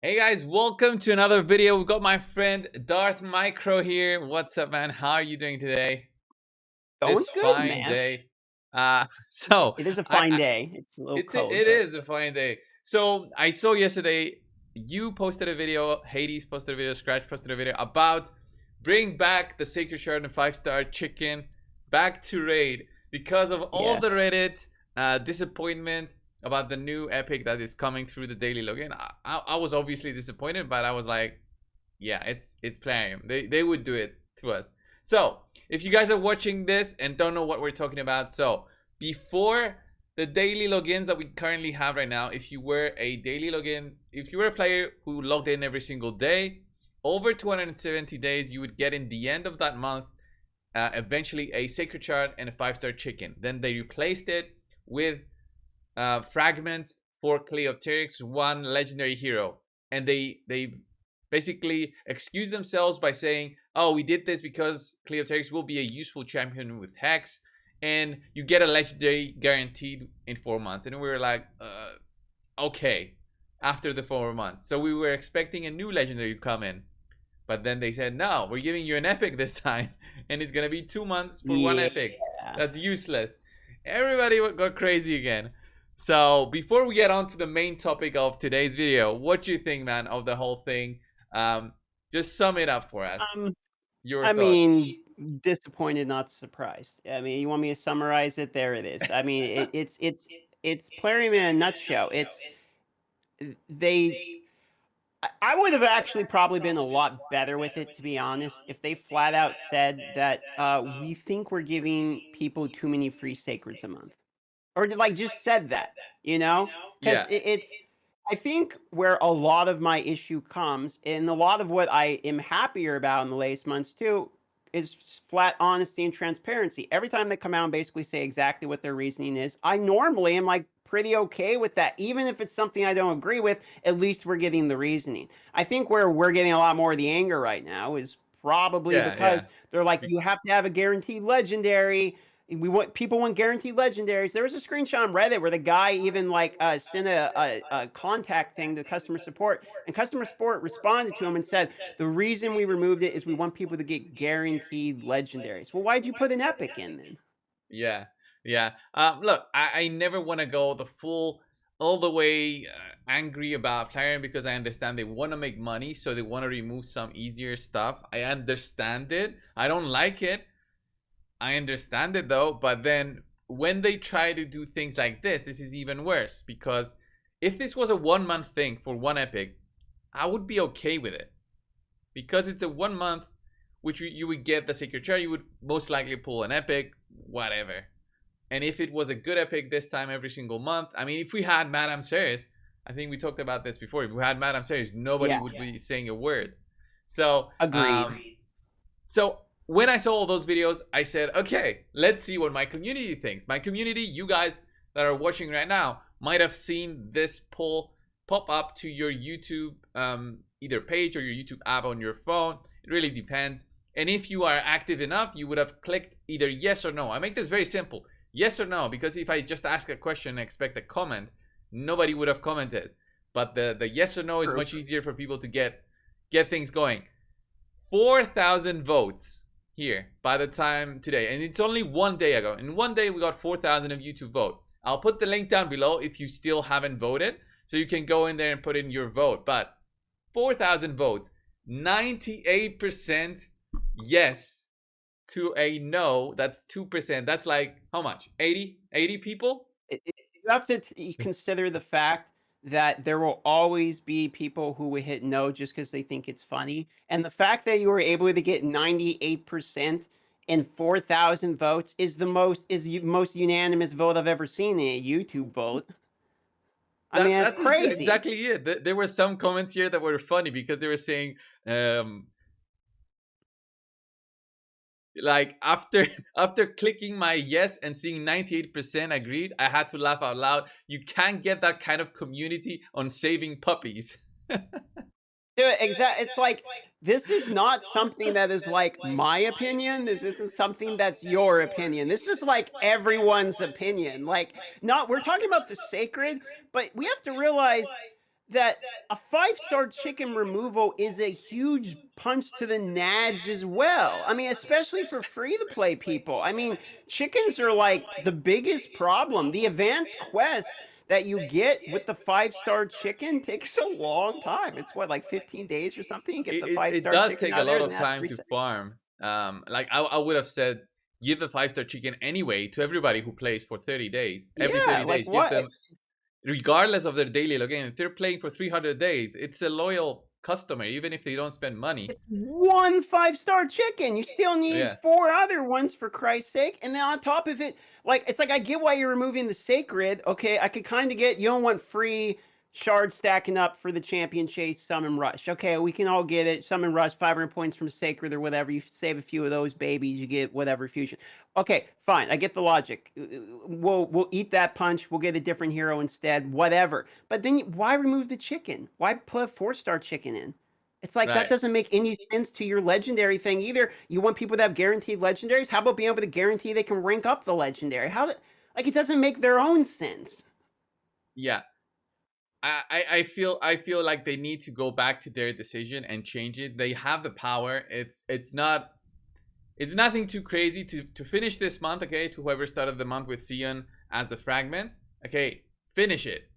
Hey guys, welcome to another video. We've got my friend Darth Micro here. What's up, man? How are you doing today? Going This good, fine man. day. So It is a I, fine I day. It's a little it's cold, it but is a fine day. So I saw yesterday you posted a video, Hades posted a video, Scratch posted a video about bring back the Sacred Shard and 5-star chicken back to raid because of all yeah. the Reddit disappointment about the new epic that is coming through the daily login. I was obviously disappointed, but I was like, yeah, it's Plarium. They would do it to us. So if you guys are watching this and don't know what we're talking about, so before the daily logins that we currently have right now, if you were a daily login, if you were a player who logged in every single day, over 270 days, you would get in the end of that month eventually a Sacred Shard and a 5-star chicken. Then they replaced it with fragments for Cleopteryx, one legendary hero. And they basically excuse themselves by saying, oh, we did this because Cleopteryx will be a useful champion with Hex, and you get a legendary guaranteed in 4 months. And we were like, okay, after the 4 months. So we were expecting a new legendary to come in. But then they said, no, we're giving you an epic this time. And it's going to be 2 months for one Yeah. epic. That's useless. Everybody got crazy again. So before we get on to the main topic of today's video, what do you think, man, of the whole thing? Just sum it up for us. Um, Your I thoughts. mean, disappointed, not surprised. I mean, you want me to summarize it? There it is. I mean, it's Plarium in a nutshell. It's they. I would have actually probably been a lot better with it, to be honest, if they flat out said that we think we're giving people too many free sacreds a month. Or like just said that, you know? Because Yeah. it's I think where a lot of my issue comes, and a lot of what I am happier about in the latest months too, is flat honesty and transparency. Every time they come out and basically say exactly what their reasoning is, I normally am like pretty okay with that. Even if it's something I don't agree with, at least we're getting the reasoning. I think where we're getting a lot more of the anger right now is probably Yeah, yeah. because they're like, you have to have a guaranteed legendary. We want people want guaranteed legendaries. There was a screenshot on Reddit where the guy even like sent a contact thing to customer support, and customer support responded to him and said the reason we removed it is we want people to get guaranteed legendaries. Well, why'd you put an epic in then? Yeah, yeah. Look, I never want to go the full, all the way angry about Plarium because I understand they want to make money, so they want to remove some easier stuff. I understand it. I don't like it. I understand it though, but then when they try to do things like this is even worse because if this was a 1 month thing for one epic, I would be okay with it because it's a 1 month which you would get the Sacred Shard, you would most likely pull an epic, whatever. And if it was a good epic this time every single month, I mean, if we had Madame Ceres, I think we talked about this before. If we had Madame Ceres, nobody Yeah, would be saying a word. So, agreed. so when I saw all those videos, I said, okay, let's see what my community thinks. My community, you guys that are watching right now, might have seen this poll pop up to your YouTube either page or your YouTube app on your phone. It really depends. And if you are active enough, you would have clicked either yes or no. I make this very simple. Yes or no, because if I just ask a question and expect a comment, nobody would have commented. But the yes or no is True. much easier for people to get things going. 4,000 votes here by the time today, and it's only 1 day ago. In 1 day, we got 4,000 of you to vote. I'll put the link down below if you still haven't voted, so you can go in there and put in your vote. But 4,000 votes, 98% yes to a no. That's 2%. That's like how much? 80 people? You have to consider the fact that there will always be people who will hit no just because they think it's funny, and the fact that you were able to get 98% in 4,000 votes is the most unanimous vote I've ever seen in a YouTube vote. I mean, that's That's crazy. exactly it. There were some comments here that were funny because they were saying, like after clicking my yes and seeing 98% agreed, I had to laugh out loud. You can't get that kind of community on saving puppies. Dude, it's like, this is not something that is like my opinion. This isn't something that's your opinion. This is like everyone's opinion. Like, not we're talking about the sacred, but we have to realize that a 5-star chicken removal is a huge punch to the nads as well. I mean, especially for free to play people. I mean, chickens are like the biggest problem. The advanced quest that you get with the 5-star chicken takes a long time. It's what, like 15 days or something? You get the It 5-star does chicken take out a of there, lot then of that's time to reset. farm. Like I would have said, give the 5-star chicken anyway to everybody who plays for 30 days. Every Yeah, 30 like days, give what? them, regardless of their daily login. If they're playing for 300 days, it's a loyal customer, even if they don't spend money. One 5-star chicken. You still need Yeah, 4 other ones for Christ's sake. And then on top of it, like it's like I get why you're removing the sacred. Okay, I could kind of get you don't want free shards stacking up for the champion chase summon rush. Okay, we can all get it. Summon rush, 500 points from sacred or whatever. You save a few of those babies, you get whatever fusion. Okay, fine. I get the logic. We'll eat that punch. We'll get a different hero instead. Whatever. But then why remove the chicken? Why put a 4-star chicken in? It's like that right. doesn't make any sense to your legendary thing either. You want people to have guaranteed legendaries? How about being able to guarantee they can rank up the legendary? Like it doesn't make their own sense. Yeah, I feel like they need to go back to their decision and change it. They have the power. It's nothing too crazy to finish this month. Okay, to whoever started the month with Sion as the fragment. Okay, finish it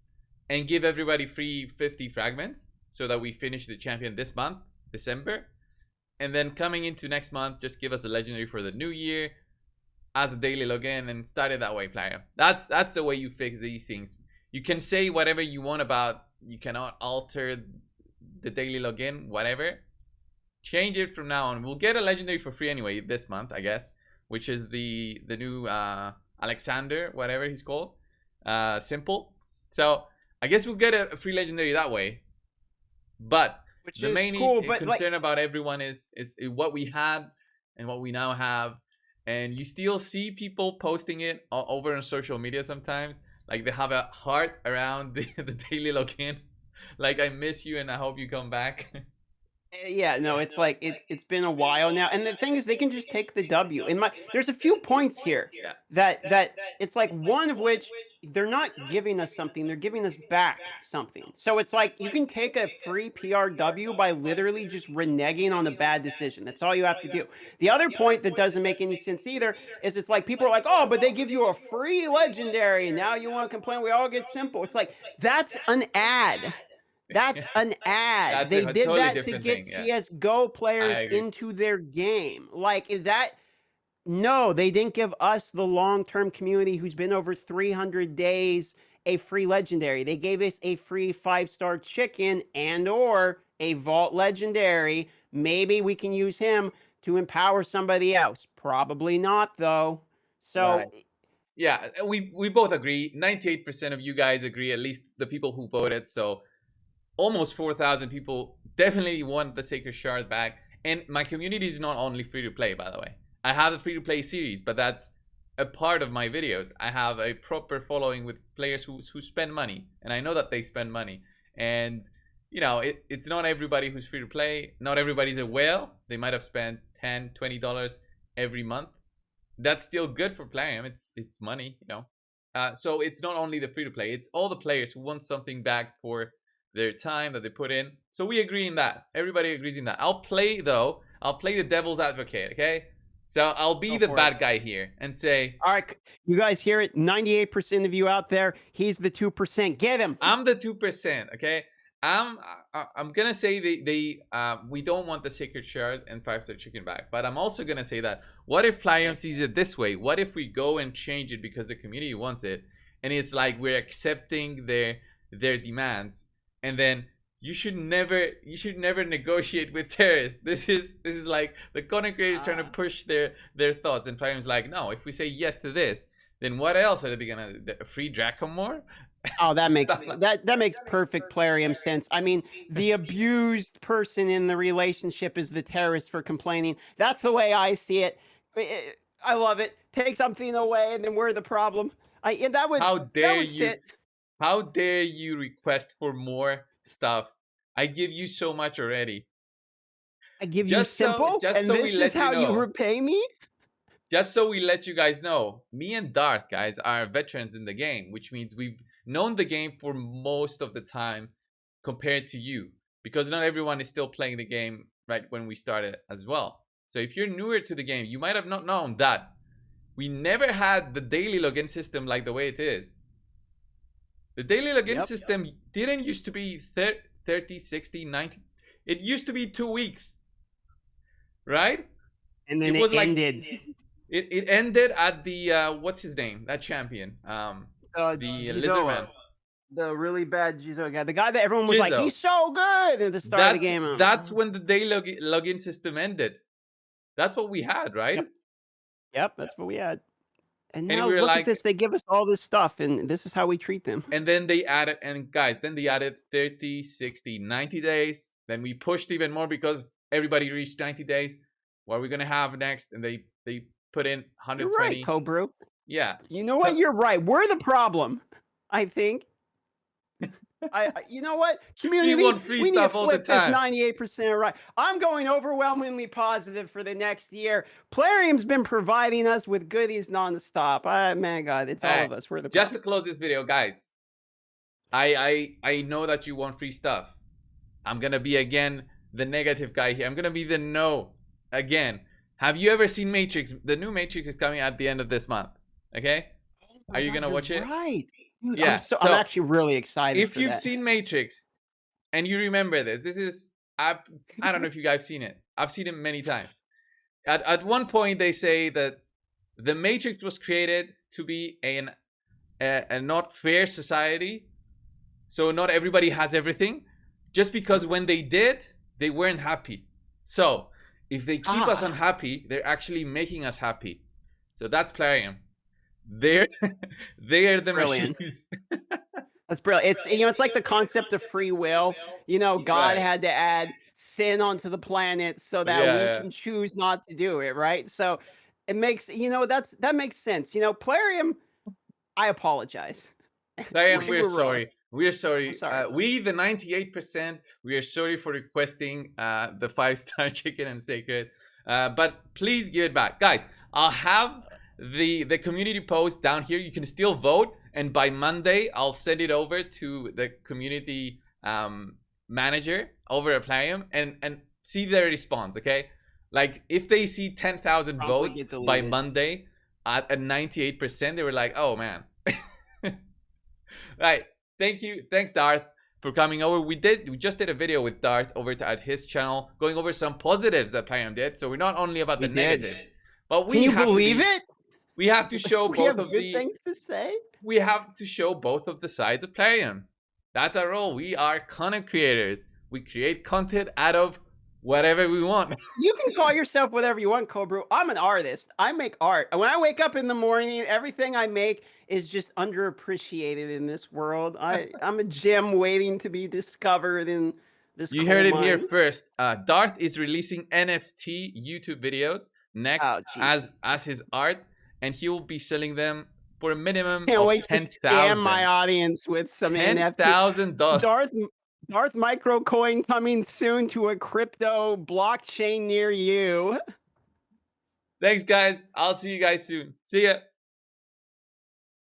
and give everybody free 50 fragments so that we finish the champion this month, December. And then coming into next month, just give us a legendary for the new year as a daily login and start it that way, player. That's the way you fix these things. You can say whatever you want about you cannot alter the daily login, whatever. Change it from now on. We'll get a legendary for free anyway this month, I guess, which is the new Alexander, whatever he's called, simple. So I guess we'll get a free legendary that way. But Which the is main cool, but like concern about everyone is what we had and what we now have. And you still see people posting it over on social media sometimes. Like they have a heart around the daily login. Like I miss you and I hope you come back. yeah, no, it's like it's been a while now, and the thing is, they can just take the W. In my, there's a few points here Yeah. that it's like one of which they're not giving us something, they're giving us back something. So it's like you can take a free PRW by literally just reneging on a bad decision. That's all you have to do. The other point that doesn't make any sense either is it's like people are like, oh, but they give you a free legendary, and now you want to complain? We all get simple. It's like that's an ad. Yeah. That's an ad. That's They a did totally that to different get thing. Yeah. CS:GO I players agree. into their game. Like, is that no, they didn't give us the long-term community who's been over 300 days a free legendary. They gave us a free 5-star chicken and or a vault legendary. Maybe we can use him to empower somebody else. Probably not though. So Right. Yeah, we both agree. 98% of you guys agree, at least the people who voted. So almost 4,000 people definitely want the Sacred Shard back. And my community is not only free to play, by the way. I have a free to play series, but that's a part of my videos. I have a proper following with players who spend money, and I know that they spend money. And you know, it's not everybody who's free to play. Not everybody's a whale. They might have spent $10, $20 every month. That's still good for playing. It's money, you know. So it's not only the free to play; it's all the players who want something back for their time that they put in. So we agree in that. Everybody agrees in that. I'll play though. I'll play the devil's advocate. Okay. So I'll be go the for it. bad guy here and say All right, you guys hear it? 98% of you out there, he's the 2%. Get him. I'm the 2%. Okay. I'm gonna say we don't want the Sacred Shard and 5-star chicken back, but I'm also gonna say that what if Plarium Okay. sees it this way? What if we go and change it because the community wants it, and it's like we're accepting their demands, and then you should never negotiate with terrorists. This is like the content creators trying to push their thoughts, and Plarium's like, no, if we say yes to this, then what else are they gonna free Dracomore? Oh, that makes Stuff like that makes perfect plarium sense. I mean, the abused person in the relationship is the terrorist for complaining. That's the way I see it. I love it. Take something away, and then we're the problem. Yeah, how that dare would you fit. how dare you request for more stuff? I give you so much already. I give you Just so simple, just and so we this is let you how you know. repay me. Just so we let you guys know, me and Dart, guys, are veterans in the game, which means we've known the game for most of the time compared to you, because not everyone is still playing the game right when we started as well. So if you're newer to the game, you might have not known that we never had the daily login system like the way it is. The daily login system didn't used to be 30, 60, 90. It used to be 2 weeks, right? And then it ended. It ended at the what's his name? That champion, the Lizardman. The really bad Jizo guy, the guy that everyone was like, he's so good at the start of the game. That's when the daily login system ended. That's what we had, right? Yep, that's what we had. And now look at this. They give us all this stuff, and this is how we treat them. And then they added, and guys, then they added 30, 60, 90 days. Then we pushed even more because everybody reached 90 days. What are we going to have next? And they put in 120. You're right, coldbrew. Yeah. You know what? You're right. We're the problem, I think. You know what? Community, we want free stuff all the time. 98% right. I'm going overwhelmingly positive for the next year. Plarium's been providing us with goodies nonstop. Man, God, it's all of us. We're the just to close this video, guys. I know that you want free stuff. I'm gonna be again the negative guy here. I'm gonna be the no again. Have you ever seen Matrix? The new Matrix is coming at the end of this month. Okay, are you gonna watch it? Right. Dude, yeah, I'm actually really excited. If you've seen Matrix and you remember this is I don't know if you guys have seen it. I've seen it many times. At one point they say that the Matrix was created to be a not fair society, so not everybody has everything. Just because when they did, they weren't happy. So if they keep us unhappy, they're actually making us happy. So that's Plarium. They're the machines. That's brilliant. It's it's like the concept of free will. God had to add sin onto the planet so that we can choose not to do it, right? So it makes that makes sense. Plarium, I apologize. Plarium, we're sorry. We're sorry. We, the 98%, we are sorry for requesting the 5-star chicken and sacred. But please give it back. Guys, I'll have the community post down here. You can still vote, and by Monday I'll send it over to the community manager over at Plarium and see their response. Okay, like if they see 10,000 votes by Monday at 98%, they were like, oh man. Right, thanks Darth for coming over. We just did a video with Darth over at his channel going over some positives that Plarium did, so we're not only about the negatives, but we have believe it. We have to show both of the things to say. We have to show both of the sides of Plarium. That's our role. We are content creators. We create content out of whatever we want. You can call yourself whatever you want, coldbrew. I'm an artist. I make art. When I wake up in the morning, everything I make is just underappreciated in this world. I'm a gem waiting to be discovered in this. You heard it here first. Darth is releasing NFT YouTube videos next as his art. And he will be selling them for a minimum of $10,000. Scam my audience with some $10,000. Darth Microcoin coming soon to a crypto blockchain near you. Thanks, guys. I'll see you guys soon. See ya.